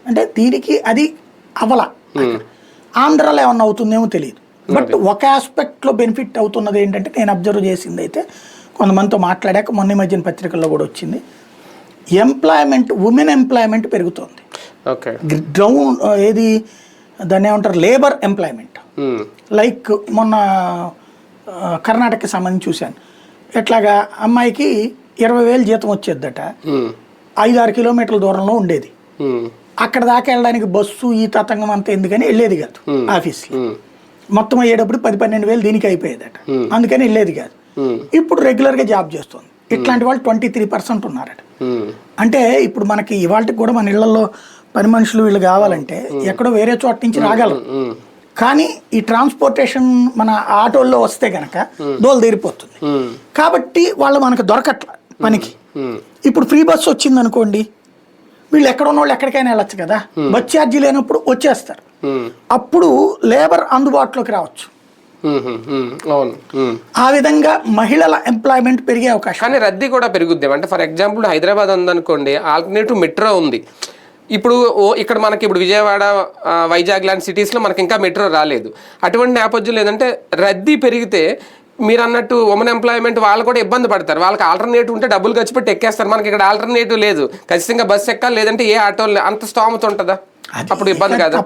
అంటే దీనికి అది అవల ఆంధ్రాలో ఏమన్నా అవుతుందేమో తెలియదు. బట్ ఒక ఆస్పెక్ట్లో బెనిఫిట్ అవుతున్నది ఏంటంటే నేను అబ్జర్వ్ చేసింది అయితే కొంతమందితో మాట్లాడాక మొన్న మధ్యన పత్రికల్లో కూడా వచ్చింది, ఎంప్లాయ్మెంట్ ఉమెన్ ఎంప్లాయ్మెంట్ పెరుగుతుంది. గ్రౌండ్ ఏది దాన్ని ఏమంటారు లేబర్ ఎంప్లాయ్మెంట్. లైక్ మొన్న కర్ణాటకకి సంబంధించి చూశాను, ఎట్లాగా అమ్మాయికి 20,000 జీతం వచ్చేద్దట, 5-6 కిలోమీటర్ల దూరంలో ఉండేది, అక్కడ దాకా వెళ్ళడానికి బస్సు ఈ తతంగం అంతా ఎందుకని వెళ్ళేది కాదు, ఆఫీస్లో మొత్తం అయ్యేటప్పుడు 10-12 వేలు దీనికి అయిపోయేదట, అందుకని వెళ్ళేది కాదు. ఇప్పుడు రెగ్యులర్గా జాబ్ చేస్తుంది. ఇట్లాంటి వాళ్ళు 23% ఉన్నారట. అంటే ఇప్పుడు మనకి ఇవాళకి కూడా మన ఇళ్లలో పని మనుషులు వీళ్ళు కావాలంటే ఎక్కడో వేరే చోట నుంచి రాగలరు, కానీ ఈ ట్రాన్స్పోర్టేషన్ మన ఆటోల్లో వస్తే గనక దోలు తీరిపోతుంది. కాబట్టి వాళ్ళు మనకు దొరకట్ల పనికి. ఇప్పుడు ఫ్రీ బస్సు వచ్చింది అనుకోండి, వీళ్ళు ఎక్కడ ఉన్న వాళ్ళు ఎక్కడికైనా వెళ్ళచ్చు కదా, బస్ ఛార్జీ లేనప్పుడు వచ్చేస్తారు, అప్పుడు లేబర్ అందుబాటులోకి రావచ్చు. ఆ విధంగా మహిళల ఎంప్లాయ్మెంట్ పెరిగే అవకాశం. కానీ రద్దీ కూడా పెరుగుద్ది. అంటే ఫర్ ఎగ్జాంపుల్ హైదరాబాద్ ఉందనుకోండి, ఆల్టర్నేటివ్ మెట్రో ఉంది. ఇప్పుడు ఇక్కడ మనకి ఇప్పుడు విజయవాడ, వైజాగ్ లాంటి సిటీస్లో మనకి ఇంకా మెట్రో రాలేదు. అటువంటి నేపథ్యంలో ఏంటంటే రద్దీ పెరిగితే మీరు అన్నట్టు ఉమెన్ ఎంప్లాయ్మెంట్ వాళ్ళు కూడా ఇబ్బంది పడతారు. వాళ్ళకి ఆల్టర్నేటివ్ ఉంటే డబ్బులు ఖర్చు పెట్టి ఎక్కేస్తారు. మనకి ఇక్కడ ఆల్టర్నేటివ్ లేదు, ఖచ్చితంగా బస్సు ఎక్కాలి, లేదంటే ఏ ఆటో అంత స్తోమత ఉంటుందా, అప్పుడు ఇబ్బంది కాదు.